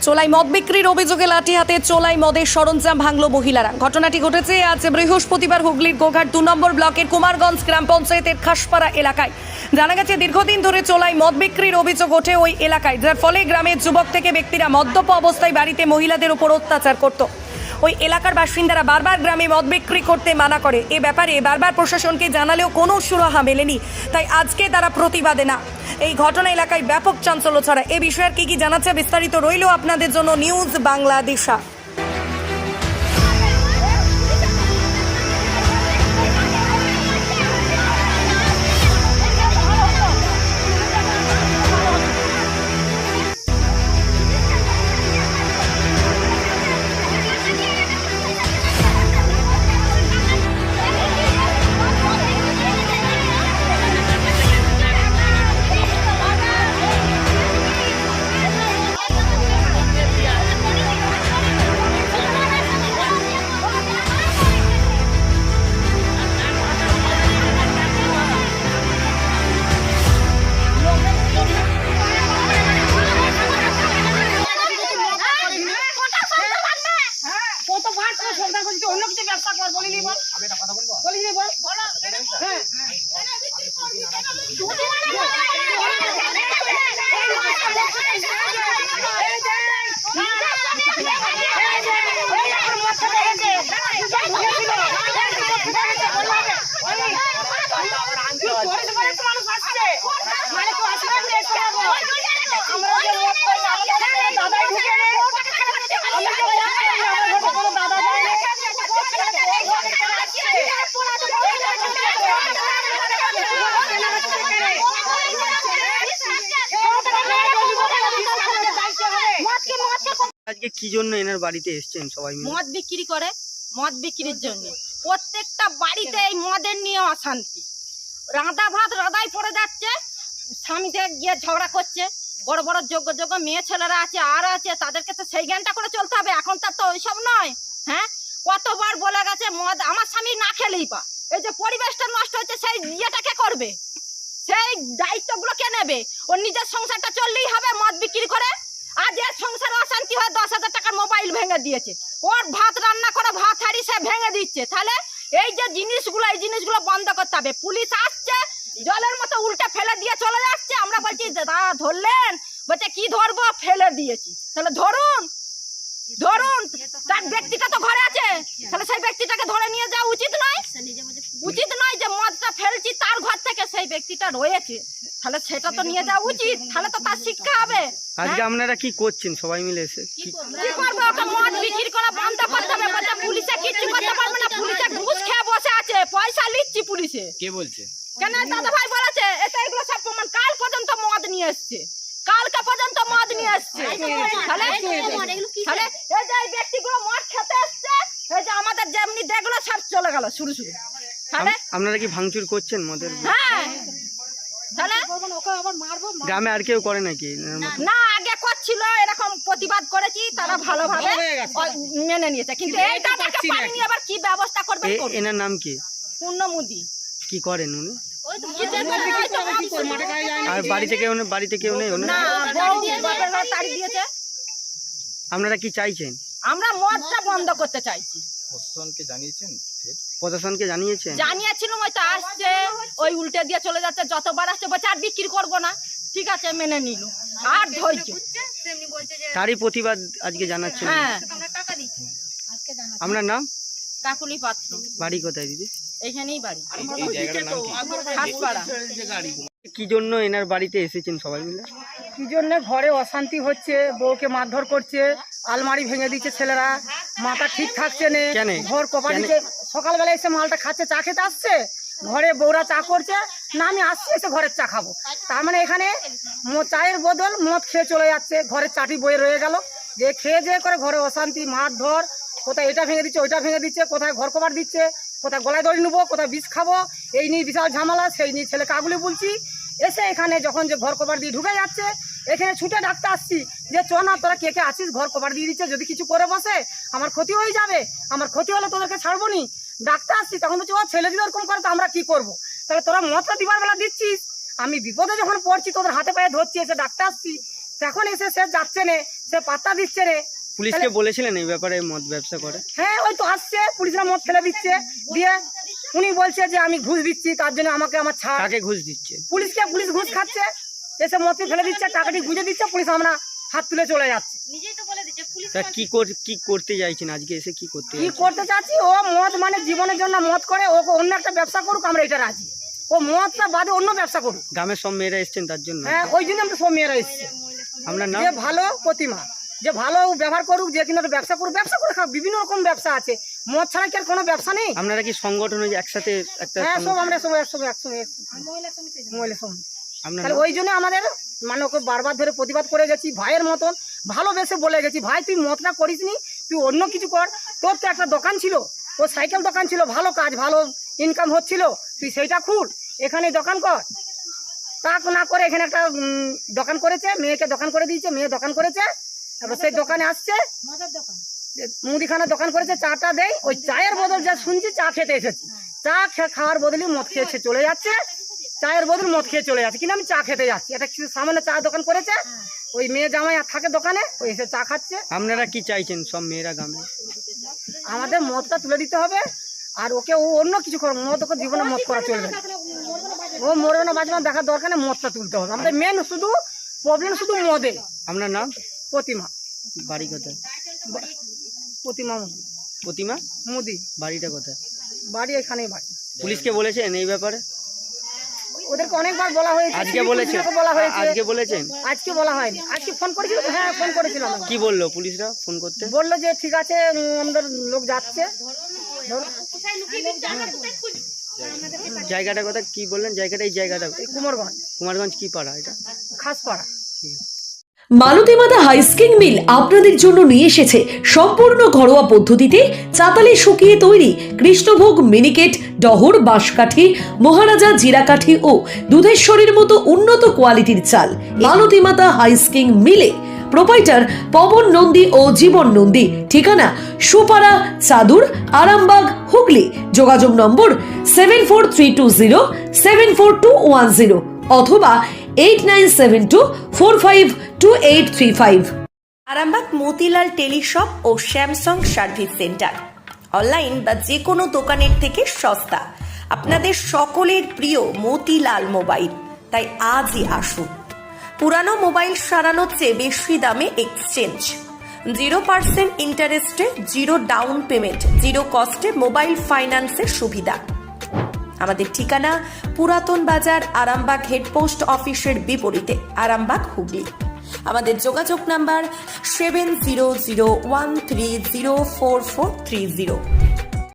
চোলাই মদ বিক্রির অভিযোগে লাঠি হাতে চোলাই মদের সরঞ্জাম ভাঙল মহিলারা। ঘটনাটি ঘটেছে আজ বৃহস্পতিবার হুগলির গোঘাট 2 নম্বর ব্লকের কুমারগঞ্জ গ্রাম পঞ্চায়েতের খাসপাড়া এলাকায়। জানা গেছে দীর্ঘদিন ধরে চোলাই মদ বিক্রির অভিযোগ ওঠে ওই এলাকায়, যার ফলে গ্রামের যুবক থেকে ব্যক্তিরা মদ্যপ অবস্থায় বাড়িতে মহিলাদের উপর অত্যাচার করত। ওই এলাকার বাসিন্দারা বারবার গ্রামে মদ বিক্রি করতে মানা করে। এ ব্যাপারে বারবার প্রশাসনকে জানালেও কোনো সুরাহা মেলেনি, তাই আজকে তারা প্রতিবাদে না। এই ঘটনা এলাকায় ব্যাপক চাঞ্চল্য ছড়ায়। এ বিষয়ে কি জানাচ্ছে বিস্তারিত রইল আপনাদের জন্য নিউজ বাংলাদেশা। আজকে কি জন্য এনার বাড়িতে এসেছেন সবাই মিলে? মদ বিক্রি করে, মদ বিক্রির জন্য প্রত্যেকটা বাড়িতে এই মদের নিয়ে অশান্তি। রাঁধা ভাত রাধাই পড়ে যাচ্ছে, স্বামীতে গিয়ে ঝগড়া করছে। বড় বড় যোগ্য যোগ্য মেয়ে ছেলেরা আছে আর আছে, তাদেরকে তো সেই জ্ঞানটা করে চলতে হবে। এখন তার তো ওইসব নয়। হ্যাঁ, কতবার বলে গেছে মদ আমার স্বামী না খেলেই পা। এই যে পরিবেশটা নষ্ট হচ্ছে, সেই ইয়েটা কে করবে? সেই দায়িত্বগুলো কে নেবে? ওর নিজের সংসারটা চললেই হবে মদ বিক্রি করে। আজ এর সংসারে অশান্তি হয়, 10,000 টাকার মোবাইল ভেঙে দিয়েছে। ওর ভাত রান্না করে ভাত হাড়ি সে ভেঙে দিচ্ছে। তাহলে এই যে জিনিসগুলো, এই জিনিসগুলো বন্ধ করতে হবে। পুলিশ আসছে, জলের মতো উল্টে ফেলে দিয়ে চলে যাচ্ছে। আমরা বলছি দাদা ধরলেন, বলছে কি ধরবো, ফেলে দিয়েছি। তাহলে ধরুন, ধরুন, তার ব্যক্তিটা তো ঘরে আছে, তাহলে সেই ব্যক্তিটাকে ধরে নিয়ে যাওয়া উচিত নয়? উচিত নয় যে মদটা ফেলছি তার ঘর থেকে সেই ব্যক্তিটা রয়েছে, তাহলে সেটা তো নিয়ে যাওয়া উচিত। তাহলে তো তার শিক্ষা হবে। আজকে আপনারা কি করছেন সবাই মিলে এসে? কি করবে? ওকে মদ বিক্রি করা বন্ধ করতে হবে। বলছে পুলিশে কিচ্ছু করতে পারবে না, পুলিশে ঘুষ খেয়ে বসে আছে, পয়সা নিচ্ছি পুলিশে। কে বলছে? কেন দাদা ভাই বলেছে, এটা এগুলো সব প্রমাণ। কাল পর্যন্ত মদ নিয়ে এসছে, কালকে পর্যন্ত মদ নিয়ে এসছে। তাহলে এই যে এই ব্যক্তিগুলো মদ খেতে এসছে, এই যে আমাদের যেমনি দেখলো সব চলে গেল শুরু শুরু। তাহলে আপনারা কি ভাঙচুর করছেন মদের? হ্যাঁ, তাহলে গ্রামে আর কেউ করে নাকি? না, আগে করছিল, এরকম প্রতিবাদ করেছি, তারা ভালোভাবে মেনে নিয়েছে। কিন্তু এইটা তাকে পারেনি, আবার কি ব্যবস্থা করবে? এনার নাম কি? পূর্ণমুদি। কি করেন উনি? আর বাড়িতে কেউ নেই? না, বাপের ঘরে তাড়ি দিয়েছে। আপনারা কি চাইছেন? আমরা মদটা বন্ধ করতে চাইছি। প্রশাসনকে জানিয়েছেন? প্রশাসনকে জানিয়েছেন? জানিয়েছিলাম, ওই তো আসছে, ওই উল্টে দিয়ে চলে যাচ্ছে। যতবার আসছে বলছে আর বিক্রি করবো না। ঠিক আছে, মেনে নিল, আর ধৈর্য। তারই প্রতিবাদ আজকে জানাচ্ছেন? হ্যাঁ। আপনার নাম? কাকুলি পাত্র। বাড়ি কোথায় দিদি? এইখানেই বাড়ি, এই জায়গাটার নাম কি? খাসপাড়া। কি জন্য এনার বাড়িতে এসেছেন সবাই মিলে? কি জন্য? ঘরে অশান্তি হচ্ছে, বউকে মারধর করছে, আলমারি ভেঙে দিচ্ছে ছেলেরা, মাথা ঠিক থাকছে না, কেন? ঘর কপা দিচ্ছে। সকালবেলা এসে মালটা খাচ্ছে, চা খেতে আসছে, ঘরে বউরা চা করছে, না আমি আসছি এসে ঘরের চা খাবো। তার মানে এখানে চায়ের বদল মদ খেয়ে চলে যাচ্ছে, ঘরের চাটি বয়ে রয়ে গেল। যে খেয়ে যে করে ঘরে অশান্তি, মারধর, কোথায় এটা ভেঙে দিচ্ছে, ওইটা ভেঙে দিচ্ছে, কোথায় ঘর কভার দিচ্ছে, কোথায় গলায় দড়ি নেবো, কোথায় বিষ খাবো, এই নিয়ে বিশাল ঝামেলা। সেই নিয়ে ছেলে কাগুলি বলছি, এসে এখানে যখন যে ঘর কভার দিয়ে ঢুকে যাচ্ছে, এখানে ছুটে ডাকতে আসছি যে চ না, তোরা কে কে আছিস, ঘর কভার দিয়ে দিচ্ছে, যদি কিছু করে বসে আমার ক্ষতি হয়ে যাবে, আমার ক্ষতি হলে তোদেরকে ছাড়বো নি। ডাকতে আসছি, তখন বলছি ও ছেলে যদি ওরকম করে তো আমরা কি করবো? তাহলে তোরা মদটা দিবার বেলা দিচ্ছিস, আমি বিপদে যখন পড়ছি তোদের হাতে পায়ে ধরছি, এসে ডাকতে আসছি, এখন এসে সে যাচ্ছে নে, সে পাত্তা দিচ্ছে রে। পুলিশকে বলেছিলেন এই ব্যাপারে মদ ব্যবসা করে? হ্যাঁ, ওই তো আসছে, পুলিশরা মদ ফেলে দিচ্ছে, দিয়ে উনি বলছে যে আমি ঘুষ দিচ্ছি, তার জন্য আমাকে আমার ছাড়। কাকে ঘুষ দিচ্ছে? পুলিশ ঘুষ খাচ্ছে, এসে মদ ফেলে দিচ্ছে, টাকাটি গুঁজে দিচ্ছে, পুলিশ আমরা হাত তুলে চলে যাচ্ছে। তা কি করতে চাইছেন আজকে এসে, কি করতে কি চাইছেন? করতে চাচ্ছি, ও মদ মানে জীবনের জন্য মদ করে, ও অন্য একটা ব্যবসা করুক, আমরা এটা রাজি। ও মদটা বাদে অন্য ব্যবসা করুক। গ্রামের সব মেয়েরা এসছেন তার জন্য? হ্যাঁ, ওই জন্য আমরা সব মেয়েরা এসছি। আপনার নাম? যে ভালো প্রতিমা, যে ভালো ব্যবহার করুক, যে কিনা ব্যবসা করে খাক, বিভিন্ন রকম ব্যবসা আছে, মদ ছাড়া কি আর কোনো ব্যবসা নেই? আপনারা কি সংগঠন হয়ে একসাথে একটা? হ্যাঁ, সব আমরা সব একসঙ্গে মহিলা সমিতি। আপনার তাহলে নাম? ওই জন্য আমাদের মানে ওকে বারবার ধরে প্রতিবাদ করে গেছি, ভাইয়ের মতন ভালোবেসে বলে গেছি, ভাই তুই মদটা করিস নি, তুই অন্য কিছু কর, তোর তো একটা দোকান ছিল, ও সাইকেল দোকান ছিল, ভালো কাজ, ভালো ইনকাম হচ্ছিল, তুই সেইটা খুল, এখানে দোকান কর। তা না করে এখানে একটা দোকান করেছে, মেয়েকে দোকান করে দিয়েছে, মেয়ে দোকান করেছে, তারপর সেই দোকানে আসছে, মুদিখানার দোকান করেছে, চাটা দেয়, ওই চায়ের বদল যা শুনছি চা খেতে এসেছি, চা খাওয়ার বদলে মদ খেয়েছে চলে যাচ্ছে, চায়ের বদল মদ খেয়ে চলে যাচ্ছে, কিন্তু আমি চা খেতে যাচ্ছি। এটা কিছু সামান্য চা দোকান করেছে, ওই মেয়ে জামাই থাকে দোকানে, ওই এসে চা খাচ্ছে। আপনারা কি চাইছেন সব মেয়েরা গ্রামে? আমাদের মদটা তুলে দিতে হবে, আর ওকে ও অন্য কিছু করো, মদ ওকে জীবনে মদ করা চলবে না, ও মরবে না বাঁচবে না দেখার দরকার নেই, মদটা তুলতে হবে। আমাদের মেন শুধু প্রবলেম শুধু মদে। আপনার নাম? প্রতিমা। বাড়ি কোথায়? প্রতিমা প্রতিমা মোদি। বাড়িটা কোথায়? বাড়ি এখানেই বাড়ি। পুলিশকে বলেছেন এই ব্যাপারে? ওদেরকে অনেকবার বলা হয়েছে। আজকে বলেছেন? বলা হয়েছে। আজকে বলেছেন? আজকে বলা হয়নি। আজকে ফোন করেছিল তো? হ্যাঁ, ফোন করেছিলাম। কি বললো পুলিশরা ফোন করতে? বললো যে ঠিক আছে, আমাদের লোক যাচ্ছে। জায়গাটা কথা কি বললেন? জায়গাটা এই জায়গাটা এই কুমারগঞ্জ। কুমারগঞ্জ কি পাড়া এটা? খাসপাড়া। মালতীমাতা হাইস্কিং মিল আপনাদের জন্য নিয়ে এসেছে সম্পূর্ণ ঘরোয়া পদ্ধতিতে চাতালে শুকিয়ে তৈরি কৃষ্ণভোগ মিনিকেট, ডহর, বাঁশকাঠি, মহারাজা জিরাকাঠি ও দুধেশ্বরীর মতো উন্নত কোয়ালিটির চাল। মালতীমাতা হাইস্কিং মিলে প্রোপাইটার পবন নন্দী ও জীবন নন্দী। ঠিকানা সুপাড়া, চাদুর, আরামবাগ, হুগলি। যোগাযোগ নম্বর 7432074210 অথবা 8972452835। আরামবাগ মতিলাল টেলিশপ ও স্যামসাং সার্ভিস সেন্টার, অনলাইন বা যে কোনো দোকানের থেকে সস্তা, আপনাদের সকলের প্রিয় মতিলাল মোবাইল। তাই আজই আসুন। পুরানো মোবাইল সারানোর চেয়ে বেশি দামে এক্সচেঞ্জ, 0% ইন্টারেস্টে, 0 ডাউন পেমেন্ট, 0 কস্টে মোবাইল ফাইন্যান্সের সুবিধা। আমাদের ঠিকানা পুরাতন বাজার, আরামবাগ হেডপোস্ট অফিসের বিপরীতে, আরামবাগ, হুগলি। আমাদের যোগাযোগ নাম্বার 7001304430।